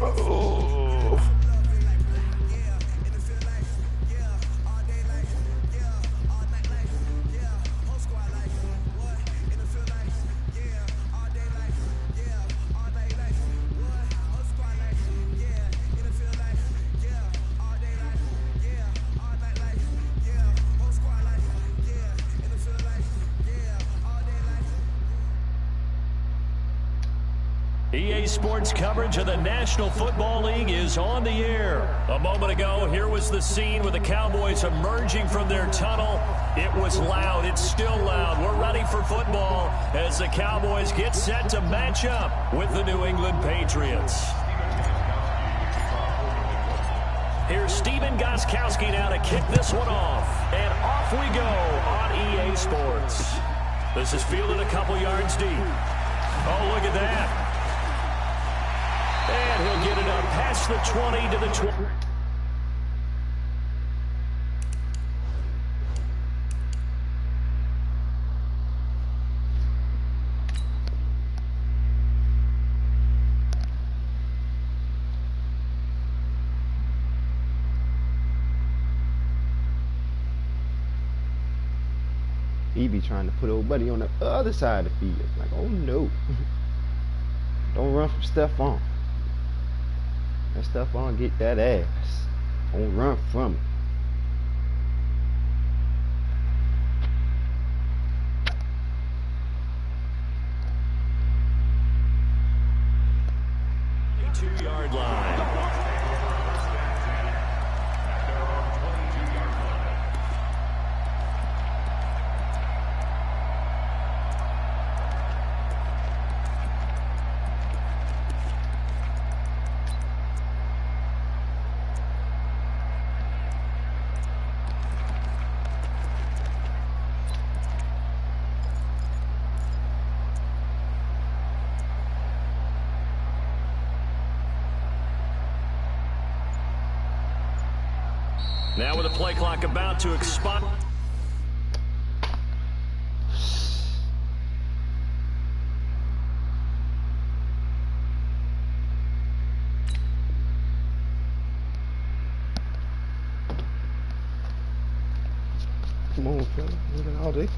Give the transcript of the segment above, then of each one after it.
Oh. EA Sports coverage of the National Football League is on the air. A moment ago, here was the scene with the Cowboys emerging from their tunnel. It was loud. It's still loud. We're ready for football as the Cowboys get set to match up with the New England Patriots. Here's Steven Gostkowski now to kick this one off. And off we go on EA Sports. This is fielded a couple yards deep. Oh, look at that. And he'll get it up past the 20 to the 20. He be trying to put old buddy on the other side of the field. Like, oh no. Don't run from Stephon. That Stephon get that ass. Don't run from it. Two-yard line. Now with the play clock about to expire. Come on, fella. Look at all this.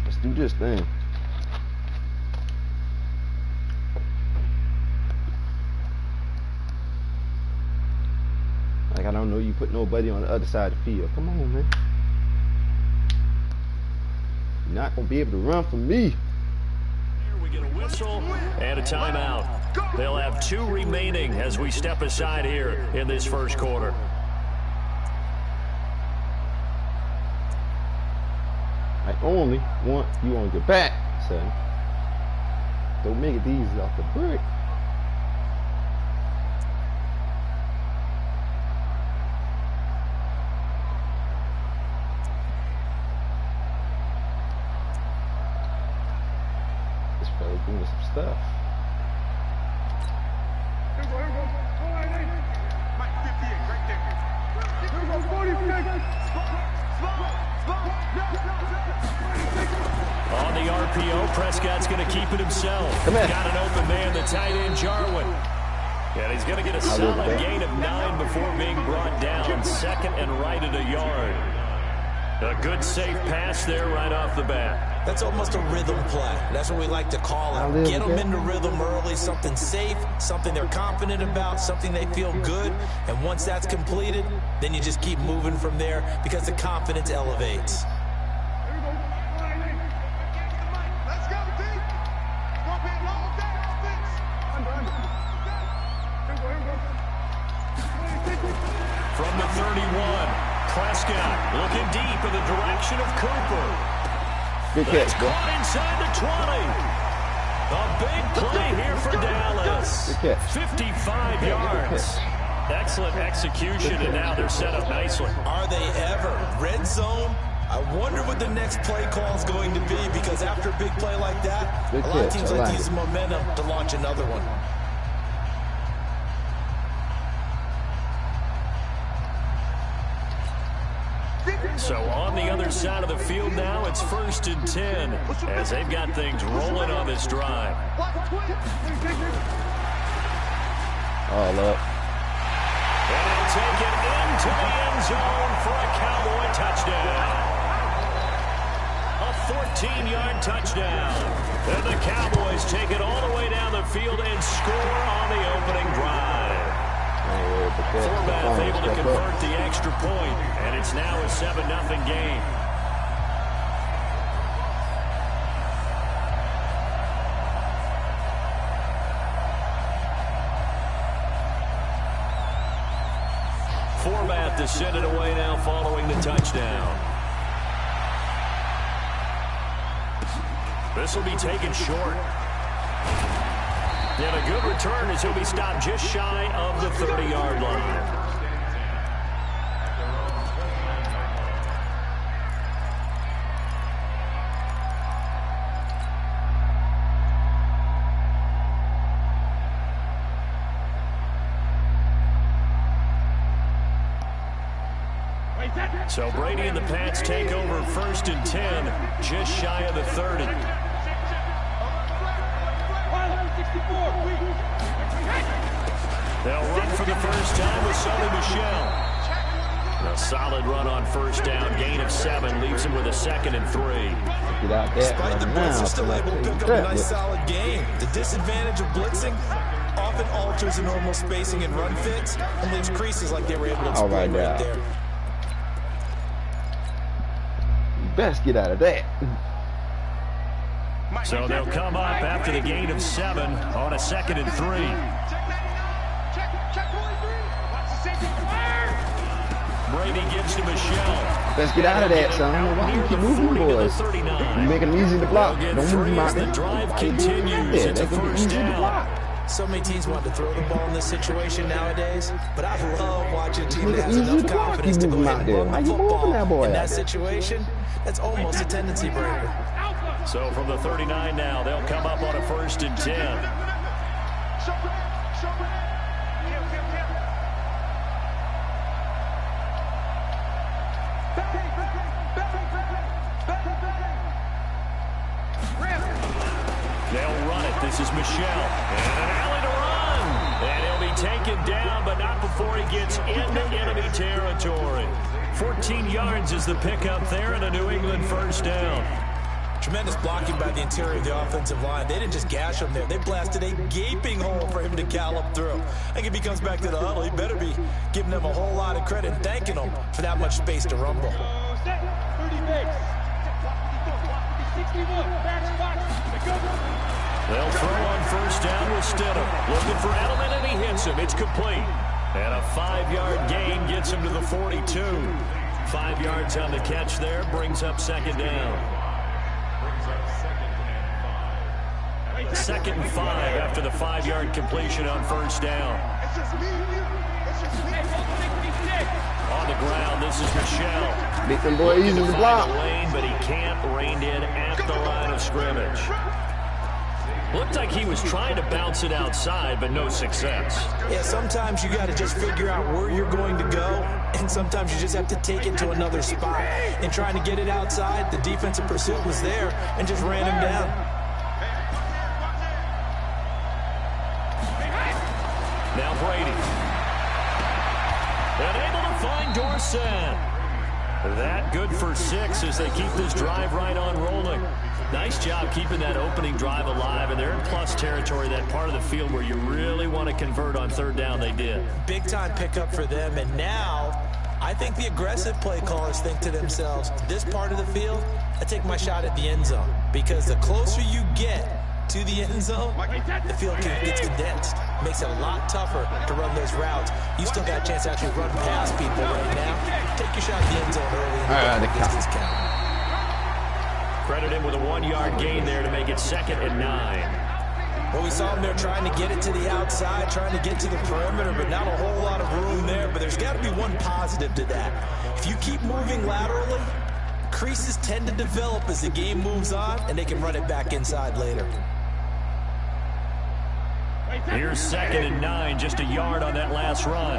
Let's do this thing. Like, I don't know you put nobody on the other side of the field. Come on, man. You're not going to be able to run from me. Here we get a whistle and a timeout. They'll have 2 remaining as we step aside here in this first quarter. I only want you on your back, son. Don't make it easy off the brick. Doing some stuff. On the RPO, Prescott's going to keep it himself. Got an open man, the tight end, Jarwin. And he's going to get a solid gain of 9 before being brought down. Second and right at a yard. A good safe pass there right off the bat. That's almost a rhythm play. That's what we like to call it. Get them into rhythm early, something safe, something they're confident about, something they feel good. And once that's completed, then you just keep moving from there because the confidence elevates. From the 31, Prescott looking deep in the direction of Cooper. Good catch, bro. Caught inside the 20. A big play here for Dallas. Good catch. 55 yards. Excellent execution, and now they're set up nicely. Are they ever? Red zone? I wonder what the next play call is going to be, because after a big play like that, a lot of teams like to use the momentum to launch another one. So on the other side of the field now, it's 1st and 10 as they've got things rolling on this drive. Oh, look. And he'll take it into the end zone for a Cowboy touchdown. A 14-yard touchdown. And the Cowboys take it all the way down the field and score on the opening drive. Forbath able to convert the extra point, and it's now a 7-0 game. Forbath to send it away now following the touchdown. This will be taken short. And a good return as he'll be stopped just shy of the 30-yard line. So Brady and the Pats take over 1st and 10, just shy of the 30. They'll run for the first time with Sonny Michel. A solid run on 1st down, gain of 7, leaves him with a 2nd and 3. Get out there. Despite the blitz, he's still able to pick up a nice solid gain. The disadvantage of blitzing often alters the normal spacing and run fits and leaves creases like they were able to exploit right there. You best get out of that. So they'll come up after the gain of 7 on a 2nd and 3. Brady gives to Michel. Let's get out of that, son. Why do you keep moving, boys? You making them easy to block. Don't move them out there. The drive continues. It's a 1st down. So many teams want to throw the ball in this situation nowadays, but I love watching a team that has enough confidence to go ahead and run the football. In that situation, that's almost a tendency breaker. So from the 39 now, they'll come up on a 1st and 10. They'll run it. This is Michel. And an alley to run. And he'll be taken down, but not before he gets into enemy territory. 14 yards is the pickup there and a New England 1st down. Tremendous blocking by the interior of the offensive line. They didn't just gash him there. They blasted a gaping hole for him to gallop through. I think if he comes back to the huddle, he better be giving them a whole lot of credit and thanking them for that much space to rumble. They'll throw on 1st down with Stidham. Looking for Edelman, and he hits him. It's complete. And a 5-yard gain gets him to the 42. 5 yards on the catch there. Brings up 2nd down. 2nd and 5 after the 5-yard completion on 1st down. On the ground, this is Michel. Make them boys easy to block. Lane, but he can't rein in at the line of scrimmage. Looked like he was trying to bounce it outside, but no success. Yeah, sometimes you got to just figure out where you're going to go, and sometimes you just have to take it to another spot. In trying to get it outside, the defensive pursuit was there and just ran him down. Now Brady. And able to find Dorsett. That good for 6 as they keep this drive right on rolling. Nice job keeping that opening drive alive, and they're in plus territory, that part of the field where you really want to convert on 3rd down. They did. Big time pickup for them, and now I think the aggressive play callers think to themselves, this part of the field, I take my shot at the end zone, because the closer you get to the end zone, the field gets condensed. Makes it a lot tougher to run those routes. You still got a chance to actually run past people right now. Take your shot at the end zone early in the distance count. Credit him with a 1-yard gain there to make it 2nd and 9. Well, we saw him there trying to get it to the outside, trying to get to the perimeter, but not a whole lot of room there. But there's got to be one positive to that. If you keep moving laterally, creases tend to develop as the game moves on, and they can run it back inside later. Here's 2nd and 9, just a yard on that last run.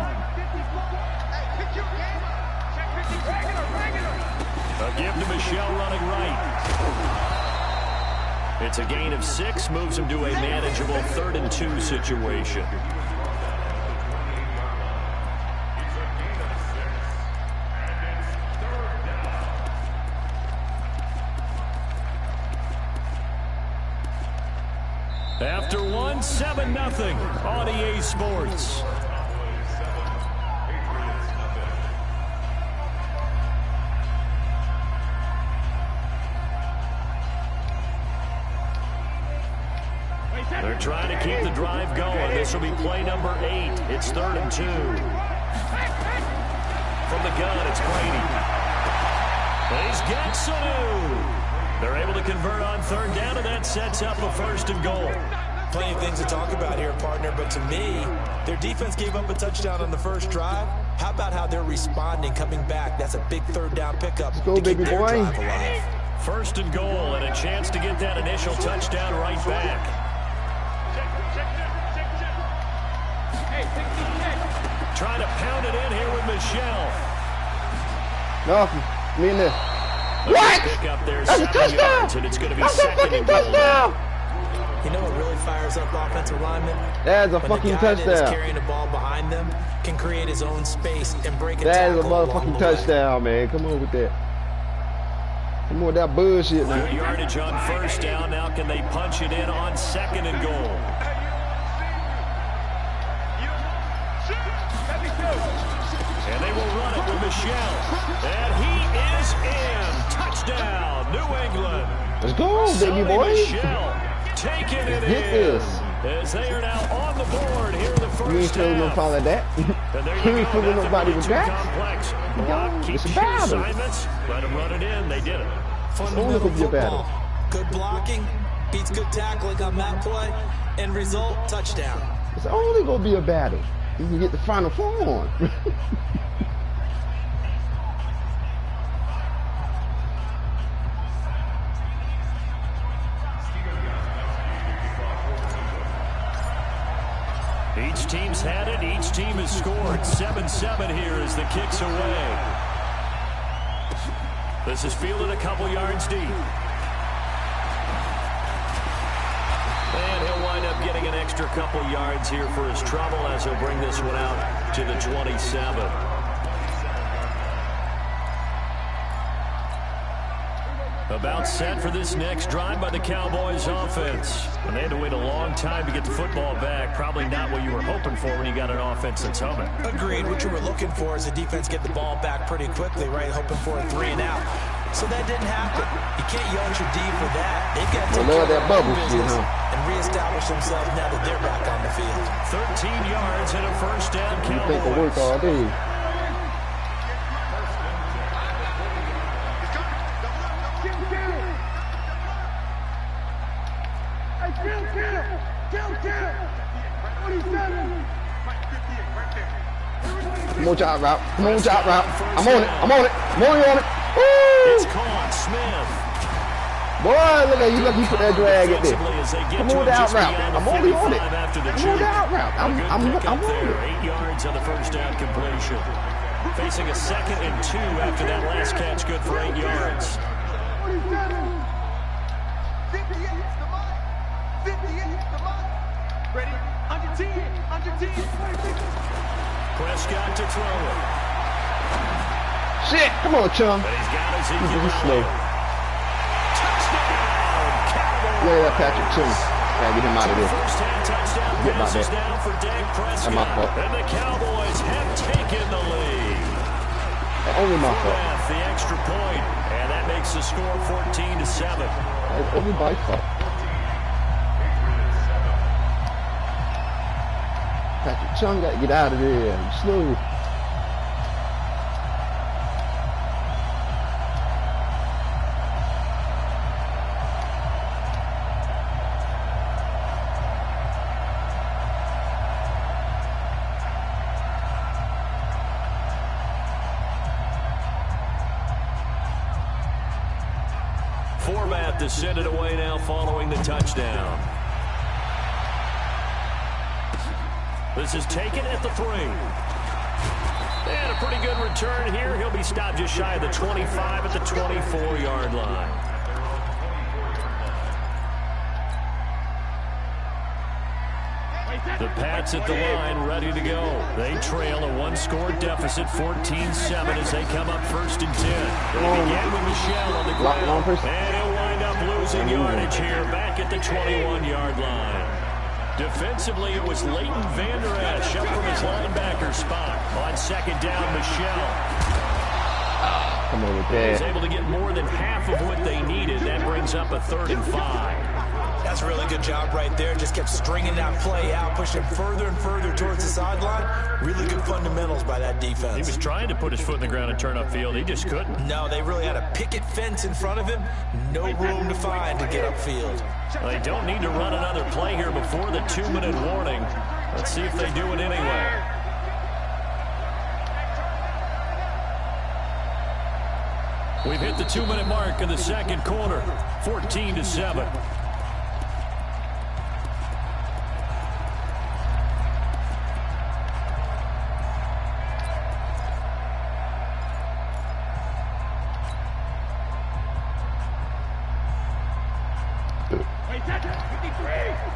Give to Michelle running right. It's a gain of 6, moves him to a manageable 3rd and 2 situation. After 1, 7-0 on EA Sports. They're trying to keep the drive going. This will be play number 8. It's 3rd and 2. From the gun, it's Brady. He's got Sanu. They're able to convert on 3rd down, and that sets up a 1st and goal. Plenty of things to talk about here, partner, but to me, their defense gave up a touchdown on the first drive. How about how they're responding, coming back? That's a big 3rd down pickup. Let's go, baby boy. 1st and goal, and a chance to get that initial touchdown right back. Trying to pound it in here with Michelle. No, me in there. What? That's a touchdown! And it's going to be That's a fucking touchdown! You know what really fires up offensive linemen? That's a fucking touchdown. The guy that is carrying the ball behind them can create his own space and break a tackle. That is a motherfucking touchdown, man. Come on with that. Come on with that bullshit, man. Good yardage on 1st down. Now can they punch it in on 2nd and goal? And they will run it with Michelle. And he is in. Touchdown, New England. Let's go, baby boy. Michelle taking it in. This. As they are now on the board here in the first half. You ain't feeling no part of that. You ain't feeling nobody with that. Block, keep It's a your battle. assignments. Let them run it in. They did it. Fundamental football. Good blocking beats good tackling on that play. End result, touchdown. It's only going to be a battle. You can get the Final Four on. Each team's had it. Each team has scored. 7-7 here as the kick's away. This is fielded a couple yards deep. And he'll wind up getting an extra couple yards here for his trouble as he'll bring this one out to the 27. About set for this next drive by the Cowboys offense. And they had to wait a long time to get the football back. Probably not what you were hoping for when you got an offense that's humming. Agreed. What you were looking for is the defense get the ball back pretty quickly, right? Hoping for a 3 and out. So that didn't happen. You can't yell at your D for that. They've got to take care of that bubble shit, business huh? and reestablish themselves now that they're back on the field. 13 yards and a 1st down, You Cowboys. think will work all day. Come on, job route. Come on, job route. I'm on it. I'm on it. I'm on it. Woo! It's caught. Smith. Boy, look at you. Look, you put that drag at there. Come on, that route. I'm only on it. Come on, that route. I'm on it. 8 yards on the 1st down completion. Facing a 2nd and 2 after that last catch. Good for 8 yards. 58 the mark. 58 the mark. Ready? Under 10. Under 10. 26. Prescott to throw it. Shit. Come on, chum. But he's got his He's slow. touchdown. Cowboys. Yeah, that Patrick Chung. Gotta get him out of there. First hand touchdown Get my passes bad. down for Dak Prescott. That's my fault. And the Cowboys have taken the lead. Only my fault. With the extra point, and that makes the score 14-7. That's only my fault. Patrick Chung got to get out of there. I'm slow. Format to send it away now following the touchdown. This is taken at the 3. And a pretty good return here. He'll be He stopped just shy of the 25 at the 24-yard line. The Pats at the line, ready to go. They trail a one-score deficit, 14-7, as they come up 1st and 10. They began with Michel on the ground, and he'll wind up losing yardage here back at the 21-yard line. Defensively, it was Leighton Vander Esch up from his linebacker spot. On 2nd down, Michel. Come on with that. He was able to get more than half of what they needed. That brings up a 3rd and 5. That's a really good job right there. Just kept stringing that play out, pushing further and further towards the sideline. Really good fundamentals by that defense. He was trying to put his foot in the ground and turn upfield. He just couldn't. No, they really had a picket fence in front of him. No room to find to get upfield. Well, they don't need to run another play here before the 2-minute warning. Let's see if they do it anyway. We've hit the 2-minute mark in the 2nd quarter, 14-7.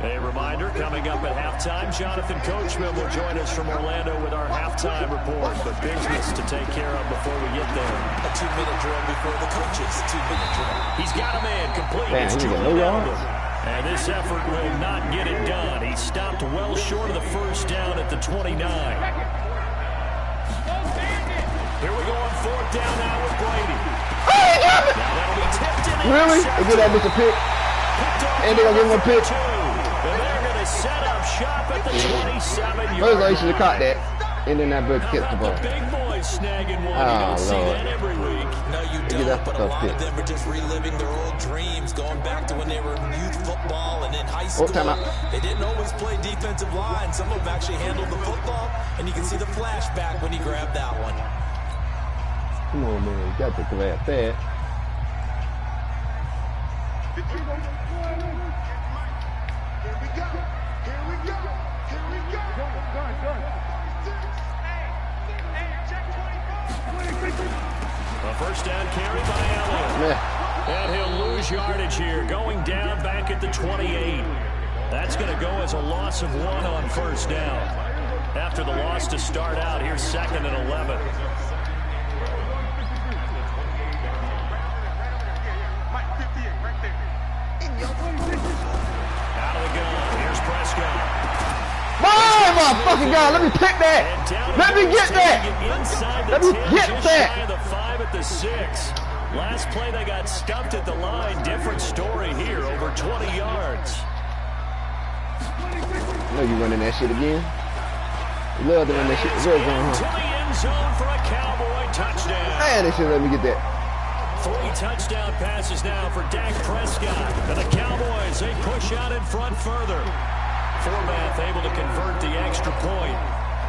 A reminder, coming up at halftime, Jonathan Coachman will join us from Orlando with our halftime report, but business to take care of before we get there. A 2-minute drill before the coaches. 2-minute drill. He's got a man complete. It's Julian Edelman. And this effort will not get it done. He stopped well short of the 1st down at the 29. Here we go on 4th down now with Brady. Now that'll be tipped in. Really? They get that bitch a pick. And they're going to give him a pitch. And they're going to set up shop at the 27-yard line. First of all, you should have caught that. And then that bitch gets the ball. The big boys snagging one. You don't see that every week. No, you don't. But a lot of them are just reliving their old dreams, going back to when they were in youth football and in high school. They didn't always play defensive line. Some of them actually handled the football, and you can see the flashback when he grabbed that one. Come on, man. You got to grab that. A 1st down carry by Elliott. And he'll lose yardage here, going down back at the 28. That's going to go as a loss of 1 on 1st down. After the loss to start out, here's 2nd and 11. Out of the gun, here's Prescott. My fucking God, let me pick that. Let me get that. Let me get that. The 5 at the 6. Last play they got stumped at the line. Different story here, over 20 yards. I know you running that shit again. You love to run that shit. To the end zone for a Cowboy touchdown. Man, they should let me get that. 3 touchdown passes now for Dak Prescott. And the Cowboys, they push out in front further. Formath able to convert the extra point,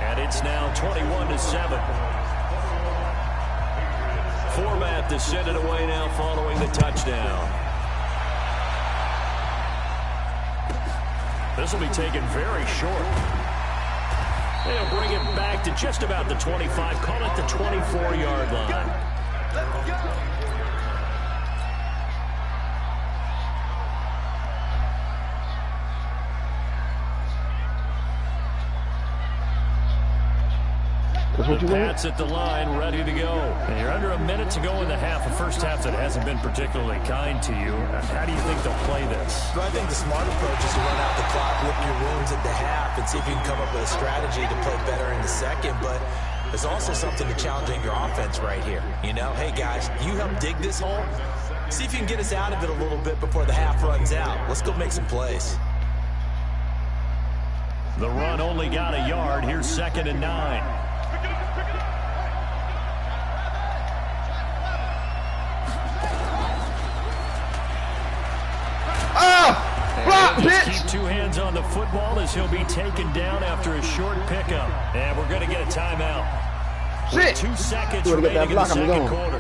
and it's now 21-7. Formath to send it away now following the touchdown. This will be taken very short. They'll bring it back to just about the 25, call it the 24-yard line. Let's go. That's what you want? Pats at the line, ready to go. And you're under a minute to go in the half. A first half that hasn't been particularly kind to you. How do you think they'll play this? Well, I think the smart approach is to run out the clock, lick your wounds at the half, and see if you can come up with a strategy to play better in the second. But there's also something to challenging your offense right here. You know, hey, guys, you help dig this hole. See if you can get us out of it a little bit before the half runs out. Let's go make some plays. The run only got a yard. Here's 2nd and 9. Just keep 2 hands on the football as he'll be taken down after a short pickup. And we're going to get a timeout. Shit. 2 seconds remaining in the second quarter.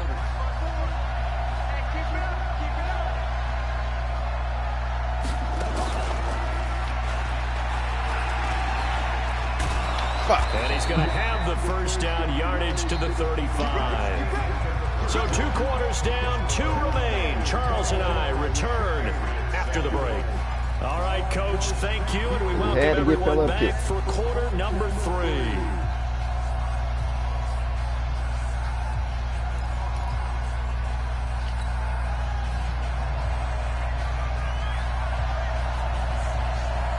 Fuck. And he's going to have the first down, yardage to the 35. So 2 quarters down, 2 remain. Charles and I return after the break. All right, Coach, thank you, and we welcome everyone back for quarter number 3.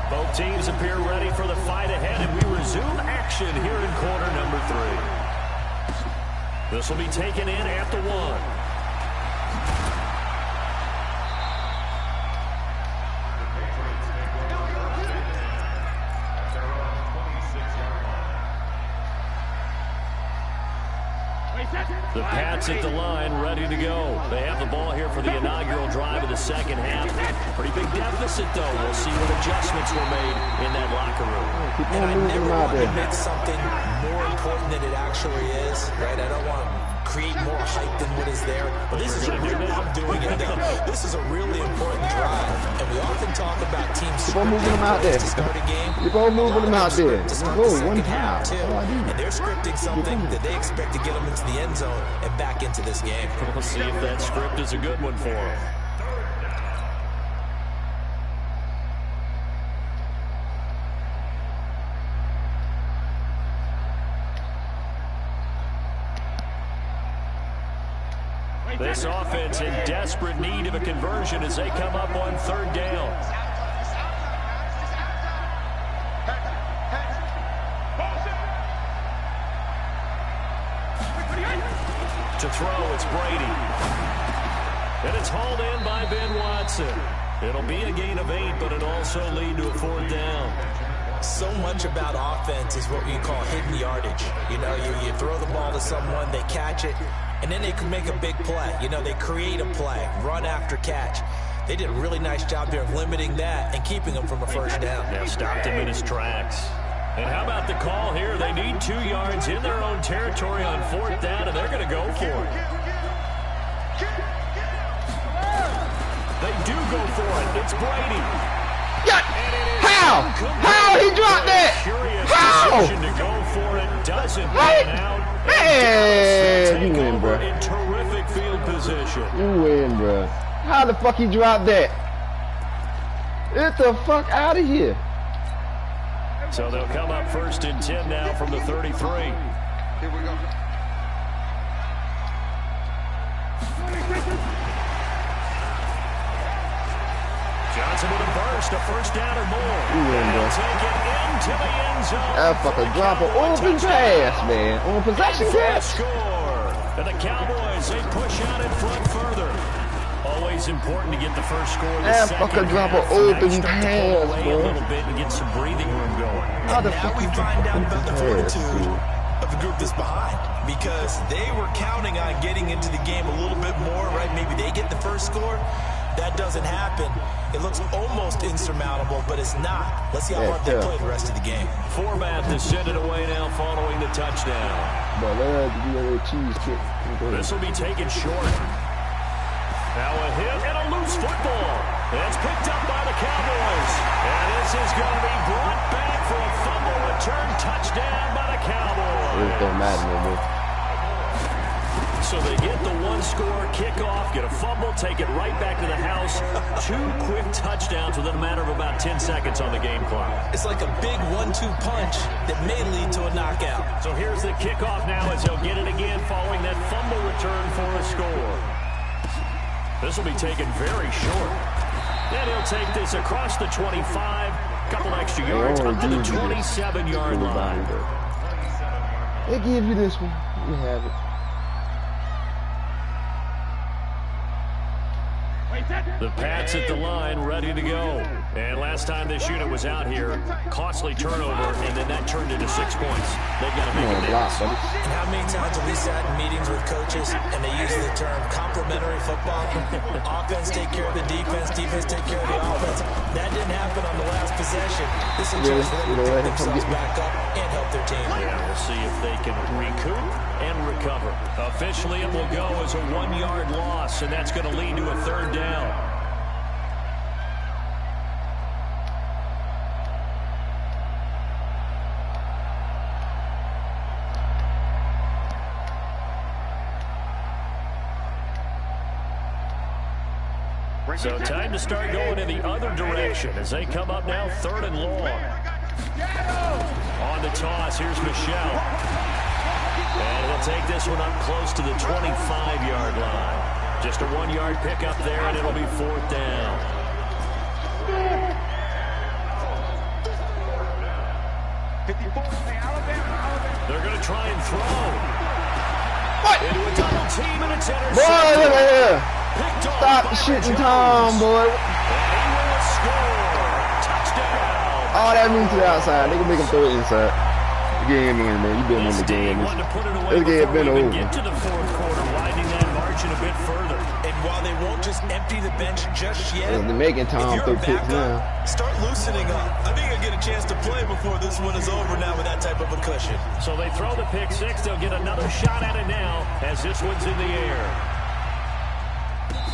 Both teams appear ready for the fight ahead, and we resume action here in quarter number 3. This will be taken in at the 1. The Pats at the line, ready to go. They have the ball here for the inaugural drive of the second half. Pretty big deficit, though. We'll see what adjustments were made in that locker room. And I never want to make something more important than it actually is, right? I don't want to create more hype than what is there. But this is a really, I'm doing it though. This is a really important drive. And we often talk about teams scripting to start a game. Keep on moving them out there. To start the second half, too. And they're scripting something that they expect to get them into the end zone and back into this game. We'll see if that script is a good one for them. This offense in desperate need of a conversion as they come up on 3rd down. To throw, it's Brady. And it's hauled in by Ben Watson. It'll be a gain of 8, but it'll also lead to a 4th down. So much about offense is what we call hidden yardage. You know, you throw the ball to someone, they catch it, and then they can make a big play. You know, they create a play, run after catch. They did a really nice job there of limiting that and keeping him from a 1st down. Yeah, stopped him in his tracks. And how about the call here? They need 2 yards in their own territory on 4th down, and they're going to go for it. They do go for it. It's Brady. How? How he dropped that? How? To go for it doesn't pan out. Man, you win, bro. In terrific field position. You win, bro. How the fuck he dropped that? Get the fuck out of here. So they'll come up 1st and 10 now from the 33. Here we go. Johnson with a burst, a 1st down or more. They'll take it into the end zone. That fucking drop an open pass, man. On possession catch. Score. And the Cowboys, they push out in front further. Always important to get the first score. That fucking drop an open pass, a little bit and get some breathing room going. And now we find out about the fortitude of the group that's behind, because they were counting on getting into the game a little bit more, right? Maybe they get the first score. That doesn't happen. It looks almost insurmountable, but it's not. Let's see how hard they play the rest of the game. Format to send it away now following the touchdown. But cheese kick. This will be taken short. Now a hit and a loose football. It's picked up by the Cowboys. And this is going to be brought back for a fumble return touchdown by the Cowboys. It don't matter no more. So they get the 1-score kickoff, get a fumble, take it right back to the house. 2 quick touchdowns within a matter of about 10 seconds on the game clock. It's like a big 1-2 punch that may lead to a knockout. So here's the kickoff now as he'll get it again following that fumble return for a score. This will be taken very short. And he'll take this across the 25, couple extra yards up to the 27-yard line. They give you this one. You have it. The Pats at the line, ready to go. And last time this unit was out here, costly turnover, and then that turned into 6 points. They've got to make it next. And how many times have we sat in meetings with coaches and they use the term complementary football? Offense take care of the defense, defense take care of the offense. That didn't happen on the last possession. This is a chance for them to pick themselves back up and help their team. Yeah, we'll see if they can recoup and recover. Officially, it will go as a 1-yard loss, and that's going to lead to a 3rd down. So time to start going in the other direction as they come up now 3rd and long. On the toss, here's Michelle. And he'll take this one up close to the 25-yard line. Just a 1-yard pickup there, and it'll be 4th down. They're going to try and throw. What? Into a double team, and it's intercepted. Boy, look at here. Picked off Stop by shooting Jones. Tom, boy. And he will score. Touchdown. All that means to the outside. They can make him throw it inside. The game in, man. You been in the game. Wanted to put it away This game been before we even over. get to the 4th quarter, widening that margin a bit further. And while they won't just empty the bench just yet, They're making Tom if you're throw a picks now. backup, start loosening up. I think you'll get a chance to play before this one is over now with that type of a cushion. So they throw the pick 6. They'll get another shot at it now as this one's in the air.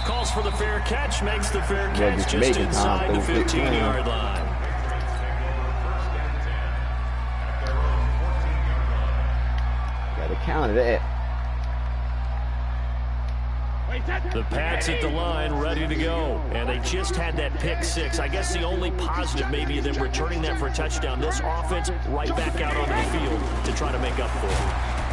Calls for the fair catch, makes the fair catch just just making Tom inside the throw picks now. 15-yard line. Gotta counter that. The Pats at the line, ready to go. And they just had that pick 6. I guess the only positive maybe of them returning that for a touchdown. This offense right back out onto the field to try to make up for it.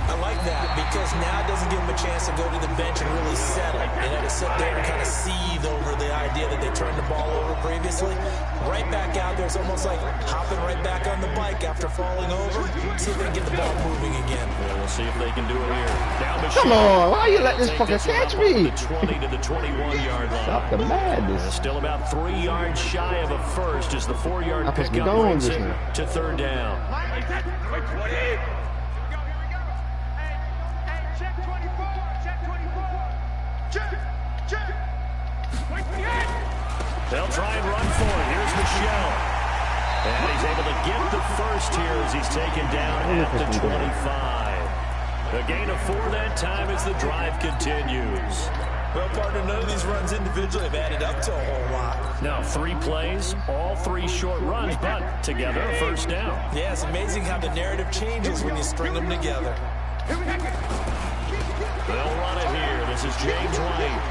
I like that because now it doesn't give them a chance to go to the bench and really settle. They had to sit there and kind of seethe over the idea that they turned the ball over previously. Right back out there, it's almost like hopping right back on the bike after falling over. See if they can get the ball moving again. Well, we'll see if they can do it here. Now Come on, why you let this fucker catch me? The 20 to the 21-yard line. Stop the madness. Still about 3 yards shy of a first as the 4-yard I'm supposed to be pickup going brings this it now. to 3rd down. Check 24. Check 24. Check. They'll try and run for it. Here's Michelle. And he's able to get the first here as he's taken down at the 25. A gain of 4 that time as the drive continues. Well, partner, none of these runs individually have added up to a whole lot. Now 3 plays, all 3 short runs, but together a 1st down. Yeah, it's amazing how the narrative changes when you string them together. They'll run it here. This is James White.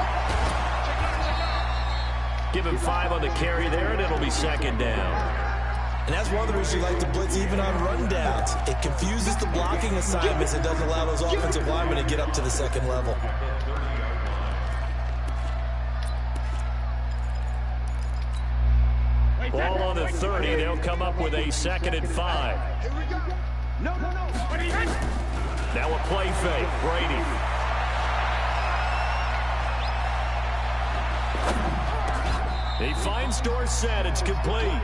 Give him 5 on the carry there, and it'll be 2nd down. And that's one of the reasons you like to blitz even on rundowns. It confuses the blocking assignments. It doesn't allow those offensive linemen to get up to the 2nd level. Ball on the 30. They'll come up with a 2nd and 5. No. Now a play fake. Brady. He finds Dorsett. It's complete.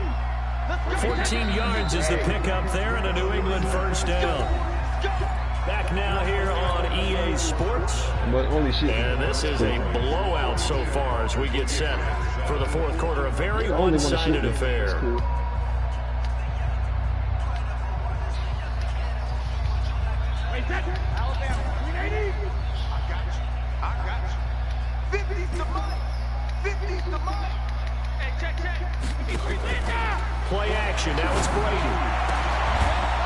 14 yards is the pickup there, and a New England 1st down. Back now here on EA Sports. But only shit. And this is a blowout so far as we get set for the 4th quarter. A very one-sided affair. That's cool. Alabama, 380. I got you. 50's the money. 50's the money. Hey, check. Play action. Now it's Brady.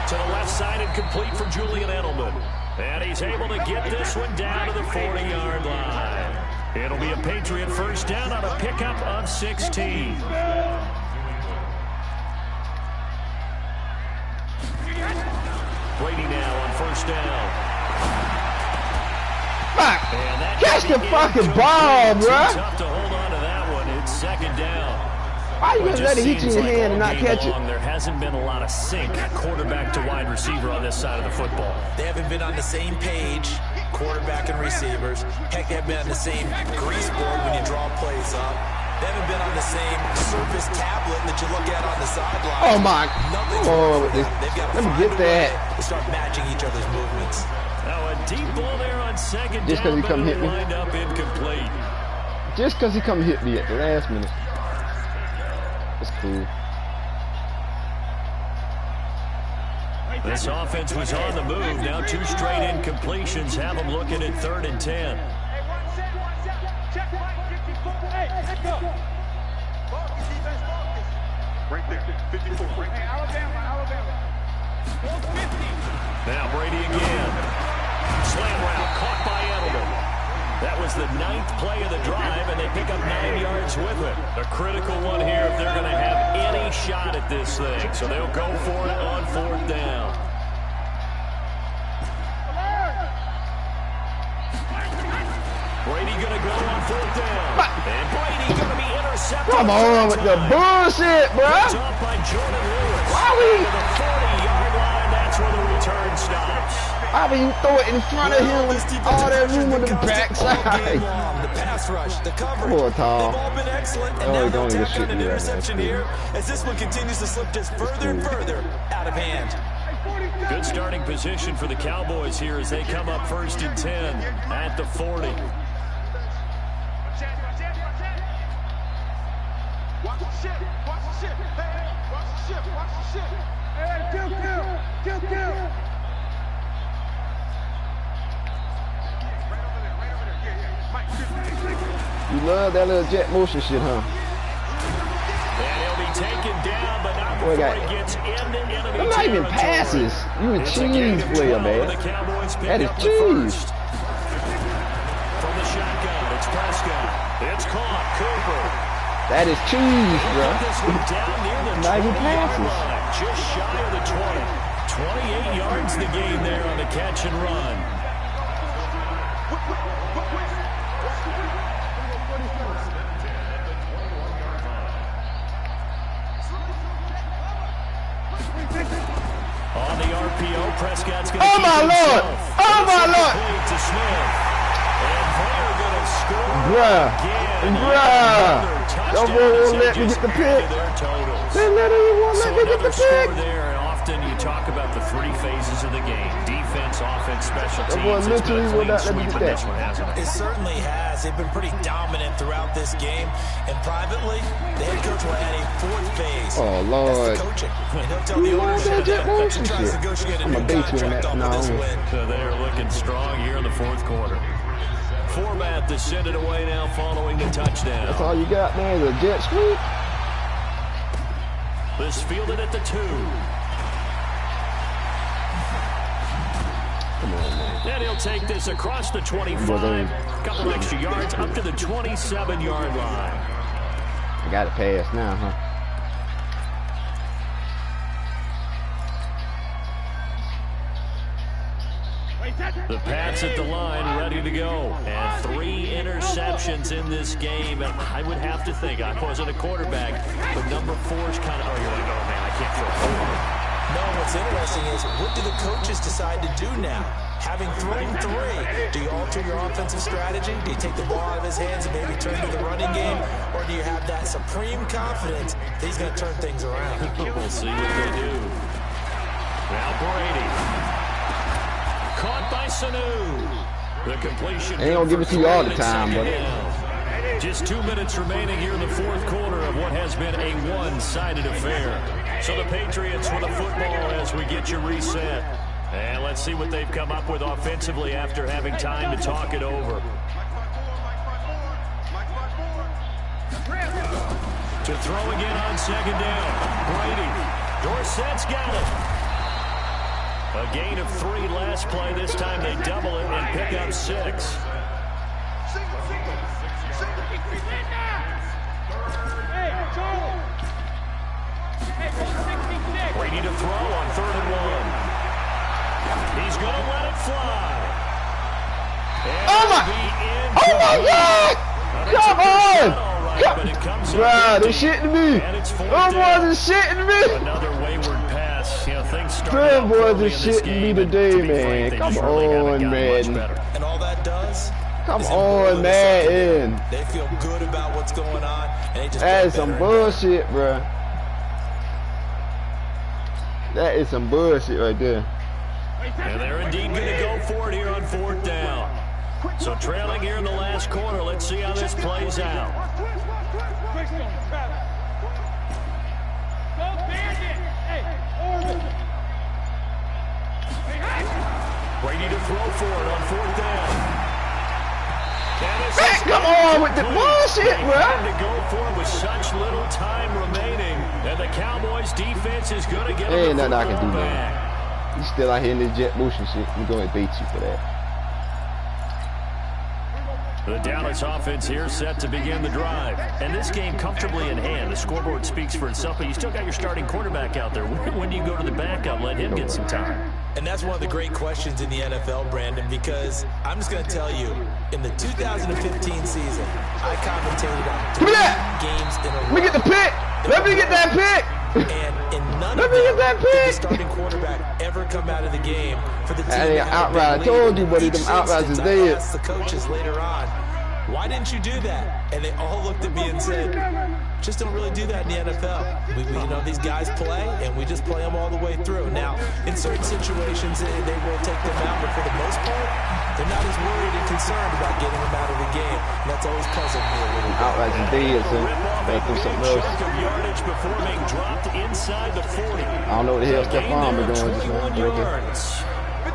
To the left side and complete for Julian Edelman. And he's able to get this one down to the 40-yard line. It'll be a Patriot 1st down on a pickup of 16. Brady now on 1st down. Fuck! And that Catch the fucking ball, bruh! Tough to hold on to that one. It's 2nd down. Why you gonna let it hit you in your hand and not all game catch it? long, there hasn't been a lot of sync quarterback to wide receiver on this side of the football. They haven't been on the same page, quarterback and receivers. Heck, they haven't been on the same grease board when you draw plays up. They haven't been on the same surface tablet that you look at on the sideline. Oh my! Nothing's Oh, worked for them. They've got to let me find get a way that. to start matching each other's movements. Now a deep ball there on 2nd Just 'cause down, he come but hit me. it'll wind up incomplete. Just because he come hit me at the last minute. That's cool. This offense was on the move. Now 2 straight incompletions have them looking at 3rd and 10. Hey, one set. Check right, 54. Hey, let's go. Focus, defense, focus. Right there, 54. Right. Hey, Alabama. 50. Now Brady again. Slam route caught by Edelman. That was the 9th play of the drive, and they pick up 9 yards with it. A critical one here if they're going to have any shot at this thing. So they'll go for it on 4th down. Brady going to go on 4th down. And Brady going to be intercepted. Come on with the bullshit, bro. By Jordan Lewis. Why would to the 40-yard line, that's where the return stops. Why would you throw it in front of him with all that room on the backside? The pass rush, the coverage, Come on, Tom. they've all been excellent, and now they'll tap on an interception here as this one continues to slip just further and further out of hand. Good starting position for the Cowboys here as they come up 1st and 10 at the 40. Watch the shit. Watch the shit. Hey, watch the shit. Watch the shit. Hey, kill. Right over there. Yeah. Mike, You love that little jet motion shit, huh? And he'll be taken down, but not before he gets into enemy They're not even passes. You a cheese player, man. That is cheese. From the shotgun, it's Prescott. It's caught. Cooper. That is cheese, bro. This one down near the Not even 20-yard passes. line, just shy of the 20. 28 yards the game there on the catch and run. On the RPO, Prescott's going to Oh, my Lord. Oh, my Lord. To Smith. And they're going to score Bruh. again. Bruh. Y'all won't let me get the pick. They literally won't let me get the pick. There, and often you talk about the 3 phases of the game: defense, offense, special teams. That boy literally will not let me get that. This one hasn't. It certainly has. They've been pretty dominant throughout this game. And privately, the head coach will add a 4th phase. Oh, Lord. That's the coaching. And he'll tell the ownership that he tries to negotiate a I'm new gonna bait you on contract that. off of this No. win. So they're looking strong here in the 4th quarter. Format to send it away now following the touchdown. That's all you got, man, is a jet sweep. This fielded at the 2. Come on, man. And he'll take this across the 25. Couple extra yards up to the 27-yard line. I got to pass now, huh? The Pats at the line, ready to go. And 3 interceptions in this game. And I would have to think, I wasn't a quarterback, but number 4's kind of, you're like, oh, man, I can't throw 4. No, what's interesting is, what do the coaches decide to do now? Having thrown 3, do you alter your offensive strategy? Do you take the ball out of his hands and maybe turn to the running game? Or do you have that supreme confidence that he's going to turn things around? We'll see what they do. Now Brady. Caught by Sanu. The completion. They don't give it to you all the time, but just 2 minutes remaining here in the 4th quarter of what has been a one-sided affair. So the Patriots with a football as we get you reset. And let's see what they've come up with offensively after having time to talk it over. To throw again on 2nd down. Brady. Dorsett's got it. A gain of 3 last play. This time they double it and pick up 6. Brady to throw on 3rd and 1. He's going to let it fly. And oh my God! Come on! Bruh, they're shitting me. Oh, boys are shitting me. Another wayward pass. You know, things Them boys are shitting me today, man. Come on, man. And all that does? Come on, man. They feel good about what's going on, and they just that is some bullshit, bruh. That is some bullshit right there. And they're indeed going to go for it here on 4th down. So trailing here in the last quarter. Let's see how this plays out. Brady to throw for it on 4th down. Man, come on with the bullshit, bro. To go for it with such little time remaining, and the Cowboys defense is going to get ain't them nothing I can do, back. man. You still out here in this jet motion shit. I'm going to bait you for that. The Dallas offense here set to begin the drive. And this game comfortably in hand. The scoreboard speaks for itself, but you still got your starting quarterback out there. When do you go to the backup? Let him get some time. And that's one of the great questions in the NFL, Brandon, because I'm just going to tell you, in the 2015 season, I commentated on 3 games in a row. Let me get the pick. Let me get that pick. And in none of them did the starting quarterback ever come out of the game for the team. I told you, buddy, them outrights is dead. I asked the coaches later on, why didn't you do that? And they all looked at me and said, just don't really do that in the NFL. We you know, these guys play, and we just play them all the way through. Now, in certain situations, they will take them out, but for the most part, they're not as worried and concerned about getting them out of the game. And that's always puzzled me a little bit. Outrights is dead, so they do something else. Yardage before being dropped inside the 40. I don't know what the hell Stephon is doing. 21 yards.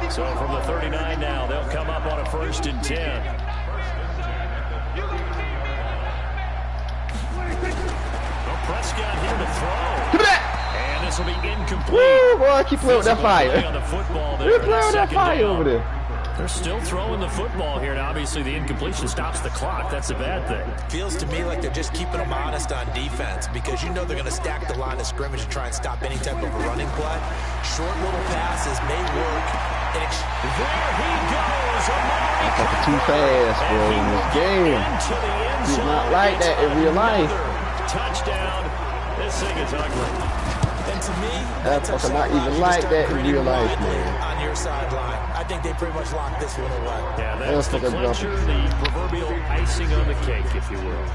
So from the 39 now, they'll come up on a 1st and 10. Prescott here to throw. And this will be incomplete. Woo, boy, keep playing with that fire. On the football there. Keep playing with that fire over there. They're still throwing the football here, and obviously the incompletion stops the clock. That's a bad thing. Feels to me like they're just keeping them honest on defense because you know they're going to stack the line of scrimmage and try and stop any type of a running play. Short little passes may work. There he goes. That's too fast, bro, in this game. He's not like that in real life. Touchdown. This thing is ugly. And to me, that's not even like that in real life, man. On your sideline, I think they pretty much locked this one away. Yeah, that's the clincher, the proverbial icing on the cake, if you will.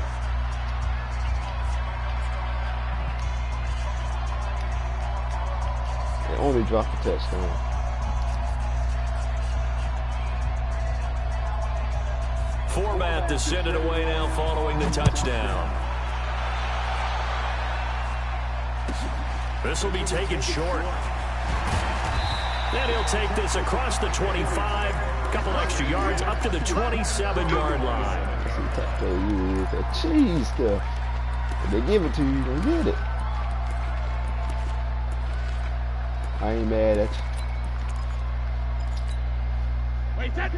They only dropped the touchdown. Format to send it away now following the touchdown. This will be taken short. Then he'll take this across the 25. A couple extra yards up to the 27-yard line. That cheese stuff. If they give it to you, you don't get it. I ain't mad at you.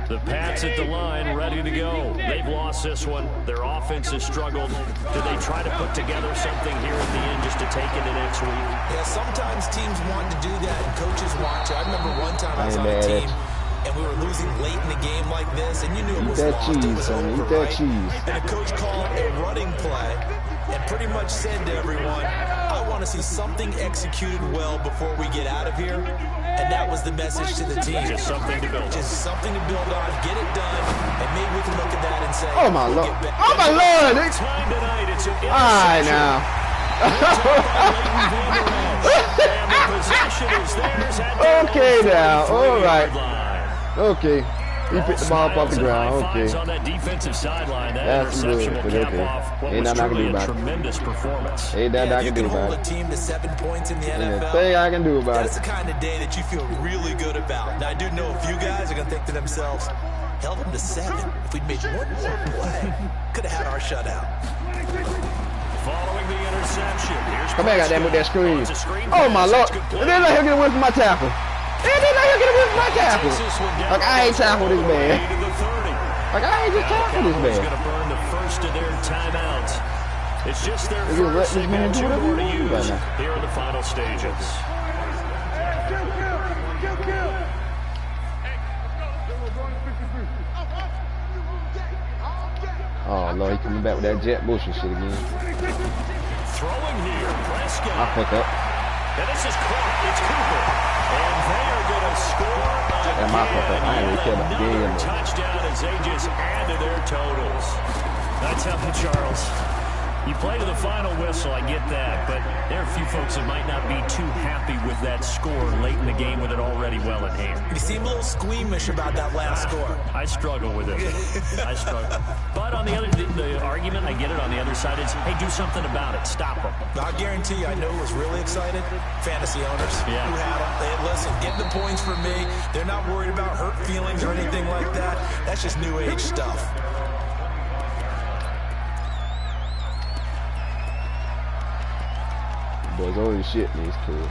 The Pats at the line, ready to go. They've lost this one. Their offense has struggled. Do they try to put together something here at the end just to take into next week? Yeah, sometimes teams want to do that and coaches want to. I remember one time I was on a team and we were losing late in a game like this, and you knew it was lost. It was over, right? And a coach called a running play and pretty much said to everyone, I want to see something executed well before we get out of here. And that was the message to the team. Just something to build on. Just something to build on, get it done, and maybe we can look at that and say, oh my Lord. Oh my Lord. Time tonight, it's an all right now. Okay now. All right. Okay. He picked the ball up off the ground. Okay. On that defensive sideline, that interception will cap off what was truly a tremendous performance. Ain't that I can do about it. Hold a team to 7 points in the NFL. Ain't thing I can do about it. That's the kind of day that you feel really good about. Now I do know a few guys are gonna think to themselves, held them to 7. If we'd made one more play, could have had our shutout. Following the interception, here's come back, goddamn, with that screen. Oh my Lord! And then let him get away from my tackle. And then let him get away from my tackle. Like I ain't tackled this man. Like I ain't just tackled this man. Going to burn the first of their timeouts. It's just their first signal, 2 more to use here in the final stages. Oh Lord, he coming back with that jet bullshit shit again. Throwing here, Prescott. I fuck up. And this is caught. It's Cooper. And they are going to score again. That my fuck up. I ain't really care about the game. Touchdown as they just add to their totals. That's how Charles. You play to the final whistle, I get that, but there are a few folks that might not be too happy with that score late in the game with it already well in hand. You seem a little squeamish about that last score. I struggle with it. I struggle. But on the other, the argument, I get it, on the other side is, hey, do something about it. Stop them. I guarantee you, I know who was really excited. Fantasy owners who had them. They had, listen, get the points for me. They're not worried about hurt feelings or anything like that. That's just new age stuff. Boys, all this shit me, it's cool.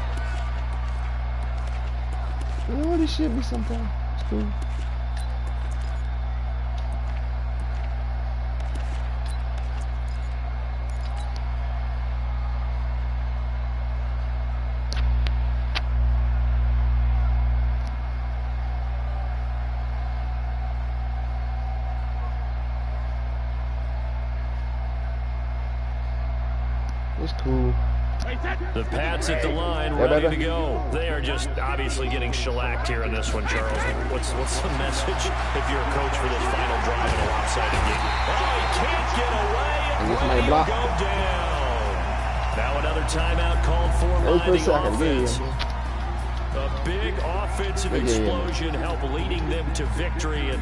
All this shit me sometimes. It's cool. was cool. The Pats at the line, ready to go. They are just obviously getting shellacked here in this one, Charles. What's the message if you're a coach for this final drive in a lopsided game? Oh, he can't get away. Ready to go down. Now another timeout called for by the offense. A big offensive explosion helped leading them to victory. And